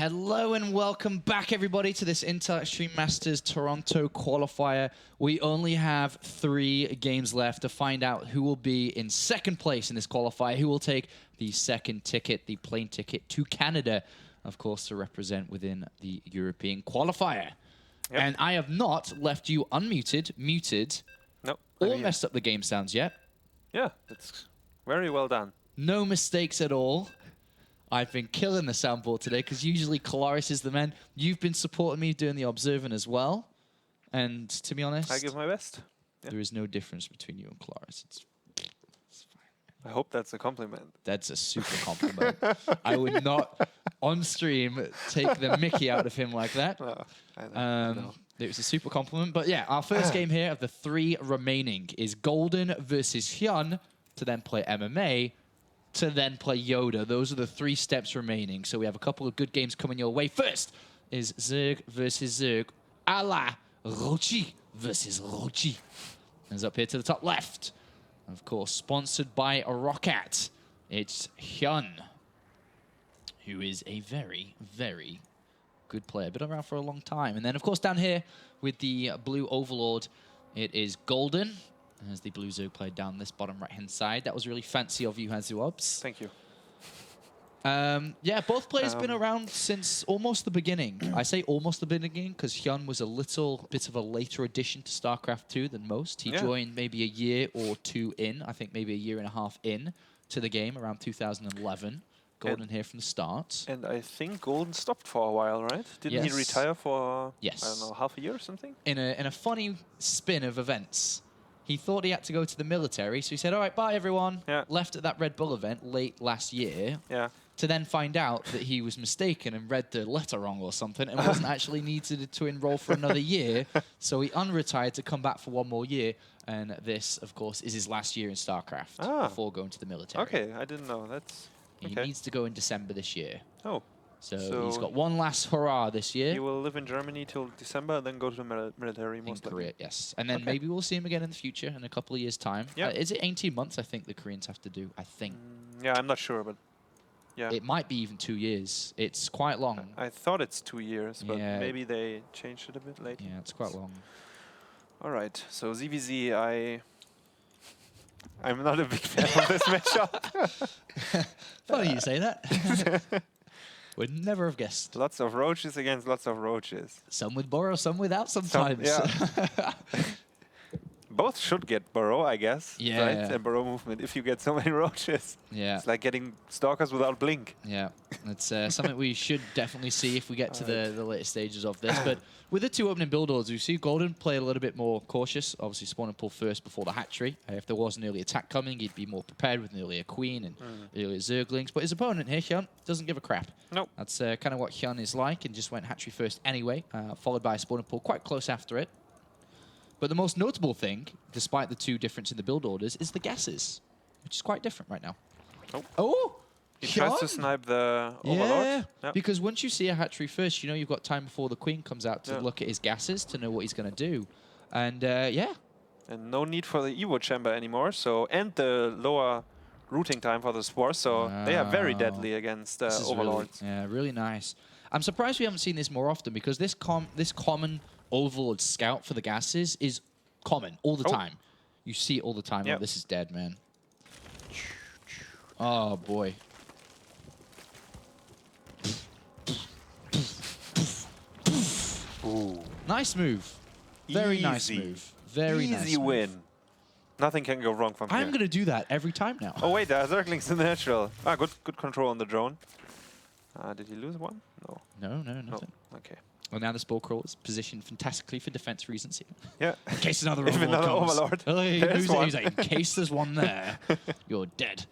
Hello and welcome back, everybody, to this Intel Extreme Masters Toronto qualifier. We only have 3 games left to find out who will be in second place in this qualifier, who will take the second ticket, the plane ticket to Canada, of course, to represent within the European qualifier. Yep. And I have not left you unmuted, muted, nope, or messed up the game sounds yet. Yeah, it's very well done. No mistakes at all. I've been killing the soundboard today because usually Kolaris is the man. You've been supporting me doing the observing as well. And to be honest, I give my best. Yeah. There is no difference between you and Kolaris. It's fine. I hope that's a compliment. That's a super compliment. I would not, on stream, take the mickey out of him like that. No, I know. It was a super compliment. But yeah, our first game here of the 3 remaining is Golden versus Hyun to then play MMA, to then play Yoda. Those are the 3 steps remaining. So we have a couple of good games coming your way. First is Zerg versus Zerg, a la Roach versus Roach. And up here to the top left, of course, sponsored by Ro4. It's Hyun, who is a very, very good player. Been around for a long time. And then, of course, down here with the blue Overlord, it is Golden. As the blue Zerg played down this bottom right-hand side. That was really fancy of you, Hazuobs. Thank you. Yeah, both players been around since almost the beginning. I say almost the beginning because Hyun was a little bit of a later addition to StarCraft 2 than most. He joined maybe a year or 2 in, I think maybe a year and a half in to the game around 2011. Golden here from the start. And I think Golden stopped for a while, right? Didn't he retire for, I don't know, half a year or something? In a funny spin of events. He thought he had to go to the military, so he said, all right, bye, everyone. Yeah. Left at that Red Bull event late last year to then find out that he was mistaken and read the letter wrong or something and wasn't actually needed to enroll for another year. So he unretired to come back for 1 more year. And this, of course, is his last year in StarCraft before going to the military. Okay, I didn't know. That's He needs to go in December this year. Oh. So he's got one last hurrah this year. He will live in Germany till December, then go to the military most likely. Korea, yes. And then maybe we'll see him again in the future in a couple of years' time. Yeah. Is it 18 months, I think, the Koreans have to do? I think. Yeah, I'm not sure, but yeah. It might be even 2 years. It's quite long. I thought it's 2 years, but maybe they changed it a bit later. Yeah, it's quite long. All right, so ZvZ, I'm not a big fan of this matchup. Funny you say that. Would never have guessed. Lots of roaches against lots of roaches. Some with burrow, some without sometimes. Both should get burrow, I guess. Yeah. Right? And burrow movement if you get so many roaches. Yeah. It's like getting stalkers without blink. Yeah. It's something we should definitely see if we get to the later stages of this. But with the 2 opening build orders, we see Golden play a little bit more cautious. Obviously, spawn and pull first before the hatchery. If there was an early attack coming, he'd be more prepared with an earlier queen and earlier Zerglings. But his opponent here, Hyun, doesn't give a crap. Nope. That's kind of what Hyun is like and just went hatchery first anyway, followed by a spawn and pull quite close after it. But the most notable thing, despite the 2 difference in the build orders, is the guesses, which is quite different right now. Oh! He tries to snipe the Overlord. Yeah, because once you see a hatchery first, you know you've got time before the queen comes out to look at his gases to know what he's going to do. And yeah. And no need for the Evo chamber anymore, so and the lower routing time for the spores, so they are very deadly against Overlords. Really, really nice. I'm surprised we haven't seen this more often because this common Overlord scout for the gases is common all the time. You see it all the time. Oh, this is dead, man. Oh, boy. Ooh. Nice move. Very nice move. Very nice Easy win. Nothing can go wrong from here. I'm going to do that every time now. Oh, wait, there are Zerglings in the natural. Ah, good control on the drone. Did he lose one? No. No, nothing. Oh, okay. Well, now the Spore Crawl is positioned fantastically for defense reasons here. Yeah. In case another Overlord comes. He's like, in case there's one there, you're dead.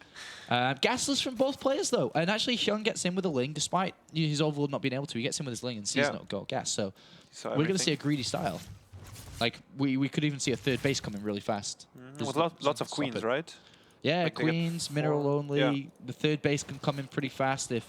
Gasless from both players, though. And actually, Hyun gets in with a Ling, despite his Overlord not being able to. He gets in with his Ling and sees not got gas. So we're going to see a greedy style. Like, we could even see a 3rd base coming really fast. With lots of queens, right? Yeah, like queens, mineral only. Yeah. The 3rd base can come in pretty fast if...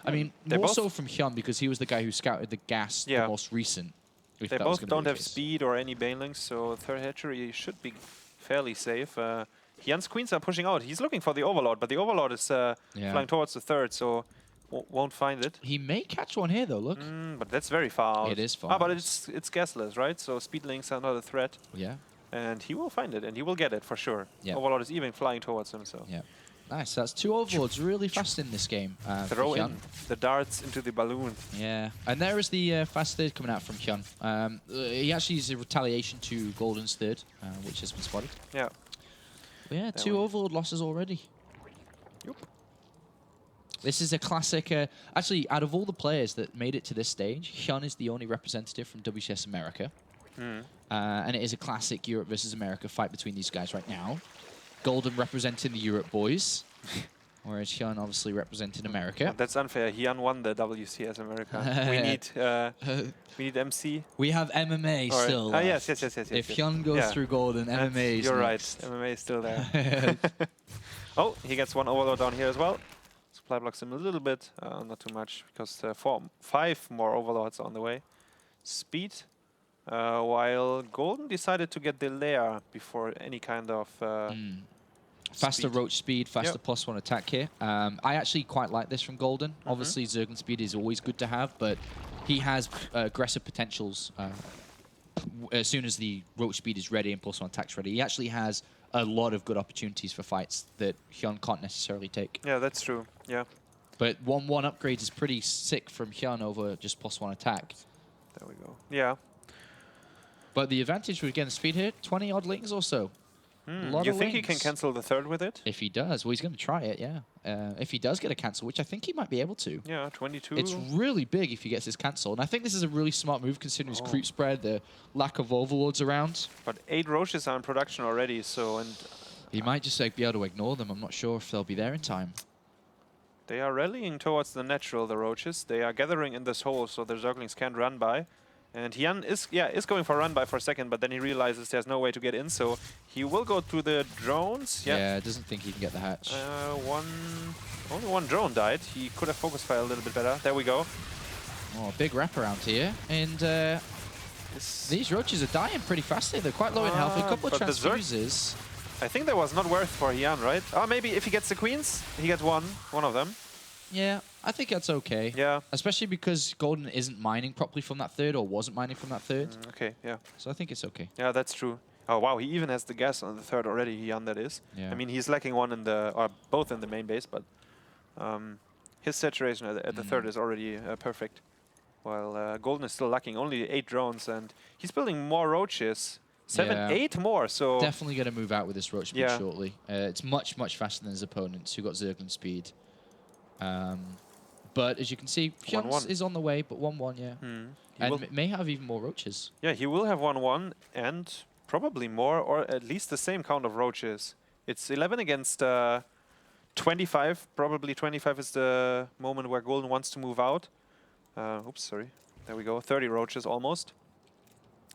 I mean, more so from Hyun because he was the guy who scouted the gas the most recent. They both don't have speed or any banelings, so 3rd hatchery should be fairly safe. Hyun's queens are pushing out. He's looking for the Overlord, but the Overlord is flying towards the 3rd, so won't find it. He may catch one here, though, look. But that's very far out. It is far Ah, but out. it's gasless, right? So speed links are not a threat. Yeah. And he will find it, and he will get it for sure. Yeah. Overlord is even flying towards him, so. Yeah. Nice. That's 2 Overlords really fast in this game. Throw for Hyun. in the darts into the balloon. Yeah. And there is the fast third coming out from Hyun. He actually is a retaliation to Golden's third, which has been spotted. Yeah. But yeah, 2 Overlord losses already. Yep. This is a classic. Actually, out of all the players that made it to this stage, Hyun is the only representative from WCS America. And it is a classic Europe versus America fight between these guys right now. Golden representing the Europe boys, whereas Hyun obviously representing America. Well, that's unfair. Hyun won the WCS America. we need MC. We have MMA still. Yes. If Hyun goes through Golden, MMA is You're next. right. MMA is still there. Oh, he gets 1 Overlord down here as well. Supply blocks him a little bit, not too much, because 5 more Overlords on the way. Speed. While Golden decided to get the lair before any kind of faster Roach speed, faster +1 attack here. I actually quite like this from Golden. Obviously, Zerglin speed is always good to have, but he has aggressive potentials as soon as the Roach speed is ready and +1 attack's ready. He actually has a lot of good opportunities for fights that Hyun can't necessarily take. Yeah, that's true. Yeah. But 1-1 upgrades is pretty sick from Hyun over just +1 attack. There we go. Yeah. But the advantage with getting speed here, 20 odd lings or so. You think he can cancel the third with it? If he does, well, he's going to try it, yeah. If he does get a cancel, which I think he might be able to. Yeah, 22. It's really big if he gets his cancel. And I think this is a really smart move considering his creep spread, the lack of Overlords around. But 8 Roaches are in production already, so... and he might just be able to ignore them. I'm not sure if they'll be there in time. They are rallying towards the natural, the Roaches. They are gathering in this hole, so the Zerglings can't run by. And Hyun is going for a run by for a second, but then he realizes there's no way to get in, so he will go through the drones. Yeah, doesn't think he can get the hatch. Only 1 drone died. He could have focus fire a little bit better. There we go. Oh, big wraparound here. And these Roaches are dying pretty fast here. They're quite low in health. A couple of transfuses. I think that was not worth for Hyun, right? Oh, maybe if he gets the queens, he gets one of them. Yeah, I think that's okay. Yeah. Especially because Golden isn't mining properly from that third or wasn't mining from that third. Okay, yeah. So I think it's okay. Yeah, that's true. Oh, wow, he even has the gas on the third already, Hyun, that is. Yeah. I mean, he's lacking one in the, or both in the main base, but his saturation at the third is already perfect. While Golden is still lacking only 8 drones, and he's building more Roaches. 8 more, so... Definitely going to move out with this Roach speed shortly. It's much, much faster than his opponents, who got Zerglin speed. But as you can see, Hyun is on the way, but 1-1, yeah. And may have even more Roaches. Yeah, he will have 1-1 and probably more, or at least the same count of Roaches. It's 11 against 25. Probably 25 is the moment where Golden wants to move out. Oops, sorry. There we go. 30 Roaches almost.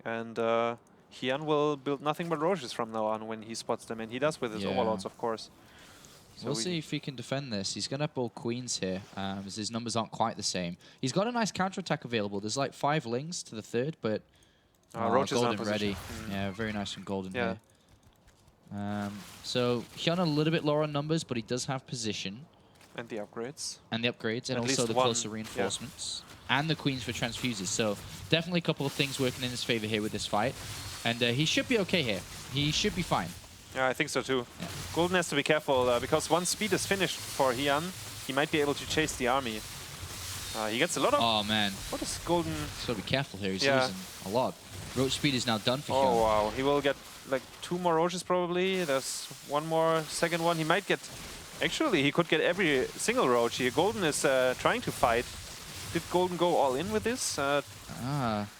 And Hyun will build nothing but Roaches from now on when he spots them. And he does with his Overlords, of course. So we'll see if he can defend this. He's going to build queens here, as his numbers aren't quite the same. He's got a nice counterattack available. There's like 5 lings to the third, but Roach is Golden ready. Yeah, very nice from Golden here. So Hyun a little bit lower on numbers, but he does have position. And the upgrades. And the upgrades, and also the closer reinforcements. And the queens for transfuses. So definitely a couple of things working in his favor here with this fight. And he should be okay here. He should be fine. Yeah, I think so too. Yeah. Golden has to be careful because once speed is finished for Hyun, he might be able to chase the army. He gets a lot of... Oh, man. What is Golden... He's got to be careful here. He's losing a lot. Roach speed is now done for Hyun. Oh, wow. He will get like 2 more Roaches probably. There's 1 more second one. He might get... Actually, he could get every single Roach here. Golden is trying to fight. Did Golden go all in with this?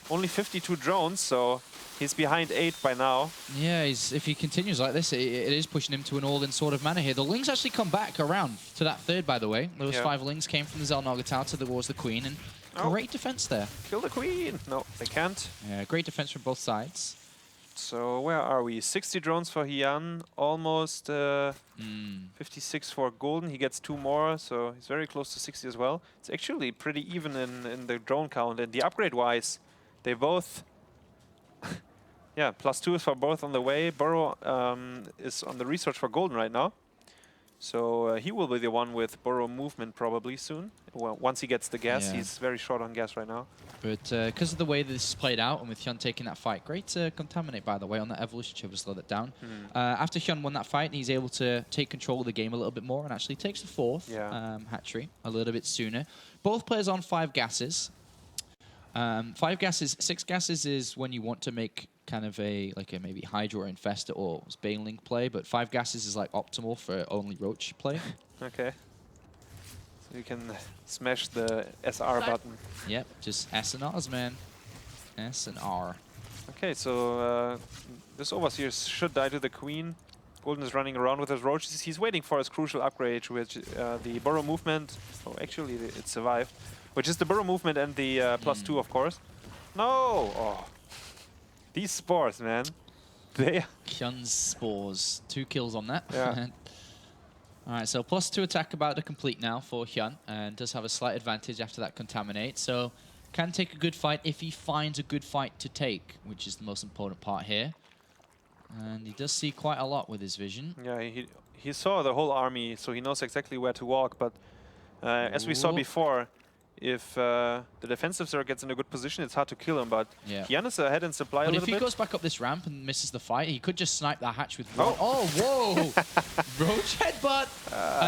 Only 52 drones, so... He's behind 8 by now. Yeah, if he continues like this, it is pushing him to an all-in sort of manner here. The Lings actually come back around to that third, by the way. Those 5 Lings came from the Xel'Naga Tower towards the Queen, and great defense there. Kill the Queen! No, they can't. Yeah, great defense from both sides. So where are we? 60 drones for Hyun, almost 56 for Golden. He gets 2 more, so he's very close to 60 as well. It's actually pretty even in the drone count, and the upgrade-wise, they both... Yeah, +2 is for both on the way. Burrow is on the research for Golden right now. So he will be the one with burrow movement probably soon. Well, once he gets the gas, Yeah. he's very short on gas right now. But because of the way this is played out, and with Hyun taking that fight, great to contaminate, by the way, on that evolution chip, slow that down. After Hyun won that fight, he's able to take control of the game a little bit more and actually takes the fourth hatchery a little bit sooner. Both players on 5 gases. 5 gases, 6 gases is when you want to make kind of a maybe Hydra or Infestor or Baneling play, but 5 gases is like optimal for only Roach play. Okay. So you can smash the SR button. Yep, just S and R's, man. S and R. Okay, so this Overseer should die to the Queen. Golden is running around with his roaches. He's waiting for his crucial upgrade, which the burrow movement. Oh, actually, it survived. Which is the burrow movement and the +2, of course. No! Oh. These spores, man. They. Hyun's spores. 2 kills on that. Yeah. Alright, so +2 attack about to complete now for Hyun, and does have a slight advantage after that contaminate. So can take a good fight if he finds a good fight to take, which is the most important part here. And he does see quite a lot with his vision. Yeah, he saw the whole army, so he knows exactly where to walk. But as we saw before, if the defensive Zerg gets in a good position, it's hard to kill him. But Hyun is ahead in supply a little bit. But if he goes back up this ramp and misses the fight, he could just snipe that hatch with one. Oh, whoa! Roach headbutt!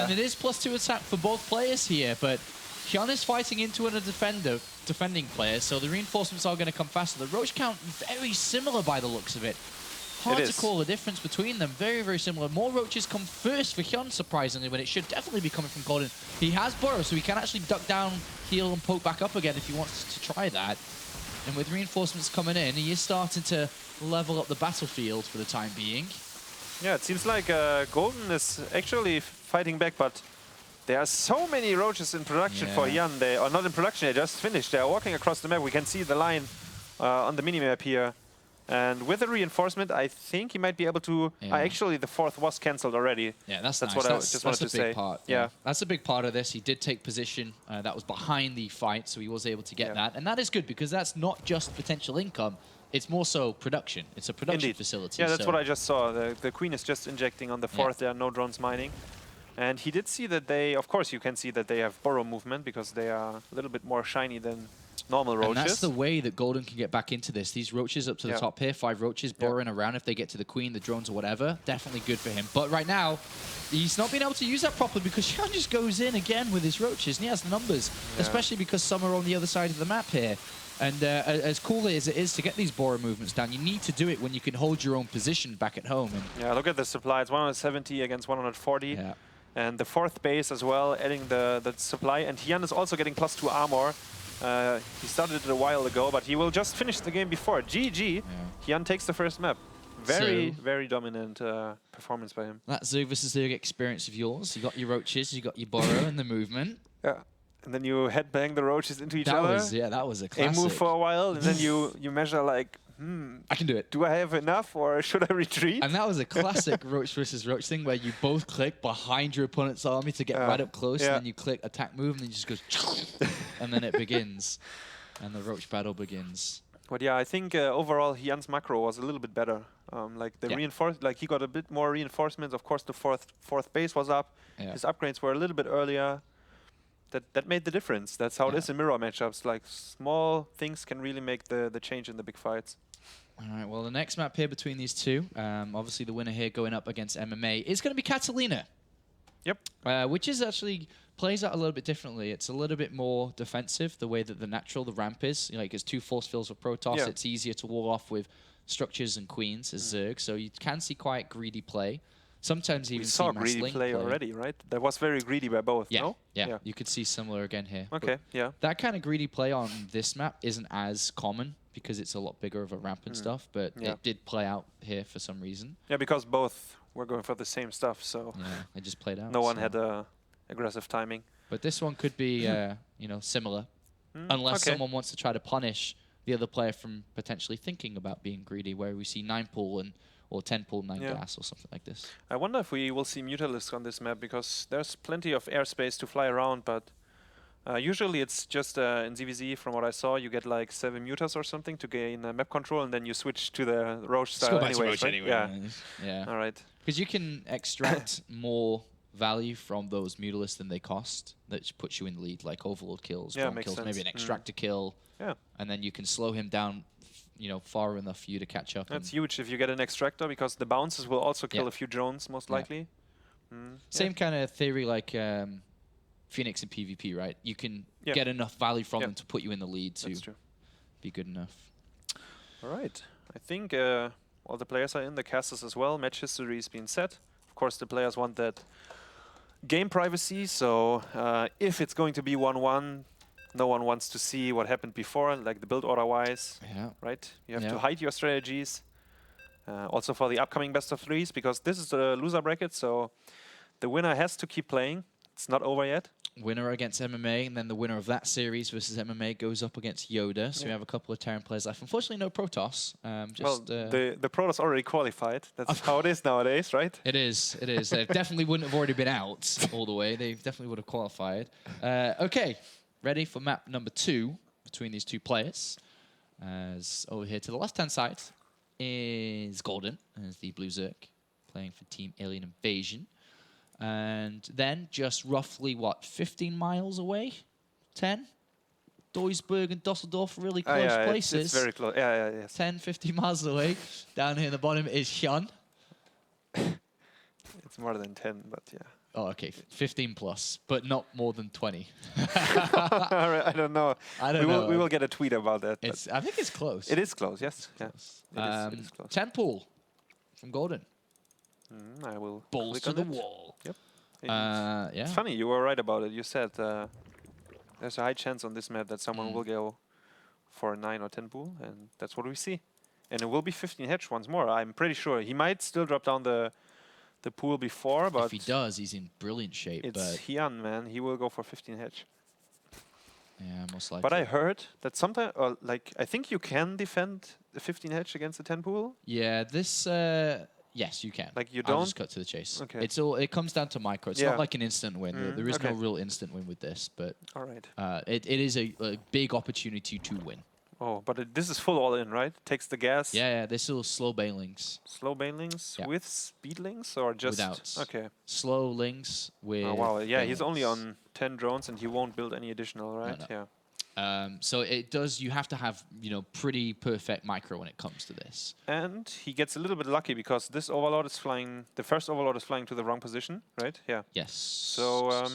And it is +2 attack for both players here, but Hyun is fighting into a defending player, so the reinforcements are going to come faster. The Roach count very similar by the looks of it. Hard to call the difference between them. Very, very similar. More Roaches come first for Hyun, surprisingly, but it should definitely be coming from Golden. He has Burrow, so he can actually duck down, heal, and poke back up again if he wants to try that. And with reinforcements coming in, he is starting to level up the battlefield for the time being. Yeah, it seems like Golden is actually fighting back, but there are so many Roaches in production for Hyun. They are not in production, they just finished. They are walking across the map. We can see the line on the minimap here. And with the reinforcement, I think he might be able to... actually, the 4th was cancelled already. Yeah, that's nice. What I just wanted to say. Big part. Yeah, that's a big part of this. He did take position. That was behind the fight, so he was able to get that. And that is good, because that's not just potential income. It's more so production. It's a production facility. Yeah, that's what I just saw. The Queen is just injecting on the 4th. There are no drones mining. And he did see that they... Of course, you can see that they have burrow movement, because they are a little bit more shiny than normal Roaches. And that's the way that Golden can get back into this. These Roaches up to the top here, 5 Roaches burrowing around if they get to the Queen, the drones or whatever. Definitely good for him. But right now, he's not being able to use that properly because Hyun just goes in again with his Roaches, and he has the numbers, especially because some are on the other side of the map here. And as cool as it is to get these burrow movements down, you need to do it when you can hold your own position back at home. And yeah, look at the supply. It's 170 against 140. Yeah. And the 4th base as well, adding the supply. And Hyun is also getting +2 armor. He started it a while ago, but he will just finish the game before. GG. Hyun takes the first map. Very dominant performance by him. That ZvZ experience of yours. You got your Roaches, you got your burrow and the movement. Yeah. And then you headbang the Roaches into each other. That was a classic. A move for a while, and then you measure like, I can do it. Do I have enough, or should I retreat? And that was a classic Roach versus Roach thing, where you both click behind your opponent's army to get right up close, and then you click attack move, and it just goes, and then it begins, and the Roach battle begins. But yeah, I think overall Hyun's macro was a little bit better. Like the he got a bit more reinforcements. Of course, the fourth base was up. His upgrades were a little bit earlier. That made the difference. That's how it is in mirror matchups. Like small things can really make the change in the big fights. All right, well, the next map here between these two, obviously the winner here going up against MMA, is going to be Catalina. Yep. Which is actually plays out a little bit differently. It's a little bit more defensive, the way that the ramp is. You know, like it's 2 force fields for Protoss. It's easier to wall off with structures and queens as Zerg, so you can see quite greedy play. Sometimes even we saw greedy play already, right? That was very greedy by both, no? Yeah, you could see similar again here. Okay, That kind of greedy play on this map isn't as common because it's a lot bigger of a ramp and stuff, but it did play out here for some reason. Yeah, because both were going for the same stuff, so yeah, it just played out. No one had aggressive timing. But this one could be, you know, similar, unless someone wants to try to punish the other player from potentially thinking about being greedy, where we see 9 pull or 10 pull 9 gas or something like this. I wonder if we will see Mutalisks on this map, because there's plenty of airspace to fly around, but usually it's just in ZvZ, from what I saw, you get like 7 Mutas or something to gain map control, and then you switch to the Roach style anyways, right? Yeah. All right. Because you can extract more value from those Mutalisks than they cost. That puts you in the lead, like Overlord kills, Yeah, drone makes kills, sense. maybe an Extractor kill. Yeah. And then you can slow him down, you know, far enough for you to catch up. That's huge if you get an Extractor, because the bounces will also kill Yeah. a few drones, most likely. Same kind of theory like Phoenix in PvP, right? You can Yeah. get enough value from them to put you in the lead That's to true. be good enough. All right. I think all the players are in, the casters as well. Match history is being set. Of course, the players want that game privacy, so if it's going to be 1-1, no one wants to see what happened before, like the build order-wise, Yeah. right? You have to hide your strategies. Also for the upcoming best of threes, because this is the loser bracket, so the winner has to keep playing. It's not over yet. Winner against MMA, and then the winner of that series versus MMA goes up against Yoda. So we have a couple of Terran players left. Unfortunately, no Protoss. Well, the Protoss already qualified. That's how it is nowadays, right? It is. It is. They definitely wouldn't have already been out all the way. They definitely would have qualified. Okay, ready for map number 2 between these two players. As over here to the left-hand side is Golden, as the Blue Zerk, playing for Team Alien Invasion. And then just roughly, what, 15 miles away? 10? Duisburg and Dusseldorf, really close places. It's very close. Yeah, yes. 10, 15 miles away. Down here in the bottom is Hyun. It's more than 10, but yeah. Oh, okay, 15 plus, but not more than 20. I don't know. We will get a tweet about that. I think it's close. It is close, yes. Yeah. It is close. 10 pool from Golden. I will Balls click to on the it. wall. Yep. Yeah. It's funny, you were right about it. You said there's a high chance on this map that someone will go for a 9 or 10 pool, and that's what we see. And it will be 15 hedge once more. I'm pretty sure. He might still drop down the pool before, but if he does, he's in brilliant shape. It's Hyun, man. He will go for 15 hedge. Yeah, most likely. But I heard that sometimes, like, I think you can defend the 15 hedge against the 10 pool. Yeah, this. Yes, you can. Like, you I'll don't? just cut to the chase. Okay. It comes down to micro. It's not like an instant win. There is no okay. real instant win with this, but All right. it is a big opportunity to win. Oh, but this is full all in, right? Takes the gas. Yeah, they're still slow banelings. Slow banelings with speedlings or just without? Okay. Slow links with. Oh wow! Yeah, he's banelings. only on 10 drones, and he won't build any additional, right? No. Yeah. So it does. You have to have pretty perfect micro when it comes to this. And he gets a little bit lucky because this overlord is flying. The first overlord is flying to the wrong position, right? Yeah. Yes. So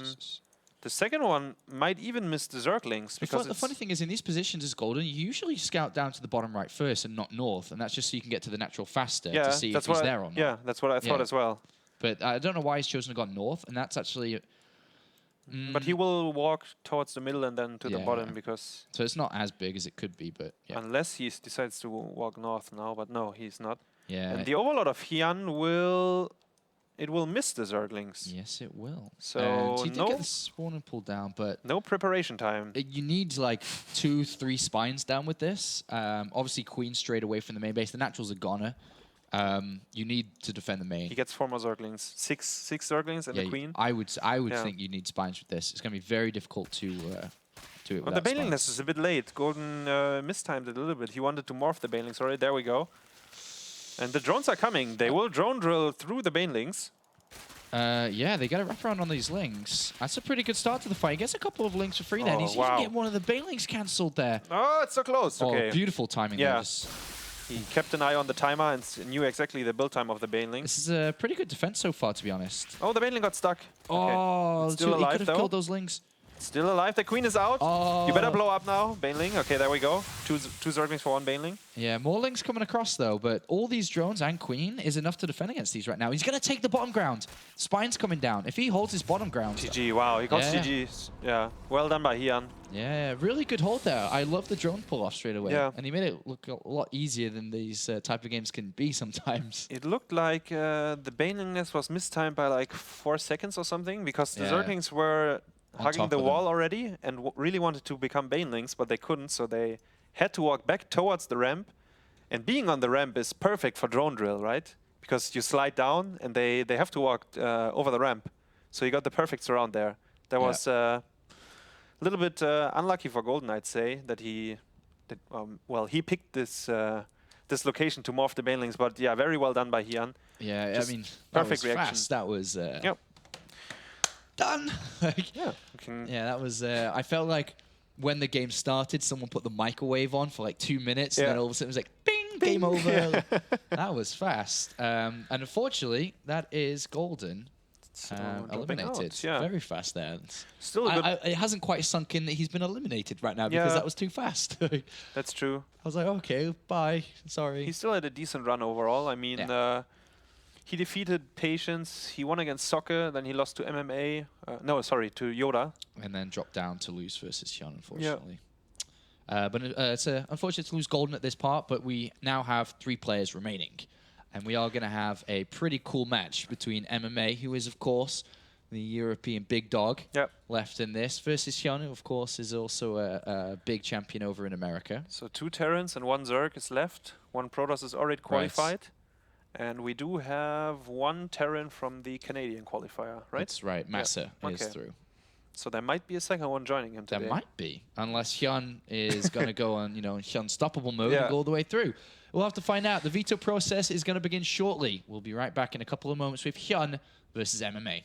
the second one might even miss the Zerglings because the funny thing is, in these positions as Golden, you usually scout down to the bottom right first and not north, and that's just so you can get to the natural faster to see if he's there or not. Yeah, that's what I thought as well. But I don't know why he's chosen to go north, and that's actually. But he will walk towards the middle and then to the bottom because. So it's not as big as it could be, but yeah. Unless he decides to walk north now, but no, he's not. Yeah. And the overlord of Hyun will. It will miss the Zerglings. Yes, it will. So he did get the spawning pool down, but no preparation time. You need like 2-3 spines down with this. Obviously, Queen straight away from the main base. The naturals are goner. You need to defend the main. He gets 4 more Zerglings, six Zerglings and the Queen. I would think you need spines with this. It's going to be very difficult to do it. Well, the Baneling nest is a bit late. Golden mistimed it a little bit. He wanted to morph the Banelings already. There we go. And the drones are coming. They will drone drill through the Banelings. Yeah, they got a wraparound on these Lings. That's a pretty good start to the fight. He gets a couple of Lings for free then. He's even getting one of the Banelings cancelled there. Oh, it's so close. Okay. Beautiful timing. Yeah. He kept an eye on the timer and knew exactly the build time of the Baneling. This is a pretty good defense so far, to be honest. Oh, the Baneling got stuck. Oh, okay. Still alive, he could have killed those Lings. Still alive. The Queen is out. Oh. You better blow up now, Baneling. Okay, there we go. Two Zerglings for 1 Baneling. Yeah, more Lings coming across, though. But all these drones and Queen is enough to defend against these right now. He's going to take the bottom ground. Spine's coming down. If he holds his bottom ground... GG, wow. He got GG. Yeah, well done by Hyun. Yeah, really good hold there. I love the drone pull-off straight away. Yeah. And he made it look a lot easier than these type of games can be sometimes. It looked like the Baneling nest was mistimed by like 4 seconds or something because the Zerglings were... hugging the wall already and really wanted to become Banelings, but they couldn't, so they had to walk back towards the ramp. And being on the ramp is perfect for drone drill, right? Because you slide down and they have to walk over the ramp. So you got the perfect surround there. That was a little bit unlucky for Golden, I'd say, that he picked this this location to morph the Banelings, but yeah, very well done by Hyun. Yeah, Just I mean, perfect that was reaction. Fast. That was... Yep. done. Like, Yeah. We can yeah, that was. I felt like when the game started, someone put the microwave on for like 2 minutes, and then all of a sudden it was like, bing, game over. That was fast. And unfortunately, that is Golden. dropping Eliminated. out, yeah. Very fast there. Still a good... It hasn't quite sunk in that he's been eliminated right now because Yeah. that was too fast. I That's true. was like, okay, bye. Sorry. He still had a decent run overall. I mean, Yeah. he defeated Patience. He won against Soccer. Then he lost to MMA. No, sorry, to Yoda. And then dropped down to lose versus Hyun, unfortunately. But it's unfortunate to lose Golden at this part, but we now have 3 players remaining. And we are going to have a pretty cool match between MMA, who is, of course, the European big dog left in this, versus Hyun, who, of course, is also a big champion over in America. So 2 Terrans and 1 Zerg is left. 1 Protoss is already qualified. And we do have 1 Terran from the Canadian qualifier, right? That's right. Massa is Okay. through. So there might be a second one joining him today. There might be, unless Hyun is going to go on, Hyun-stoppable mode and go all the way through. We'll have to find out. The veto process is going to begin shortly. We'll be right back in a couple of moments with Hyun versus MMA.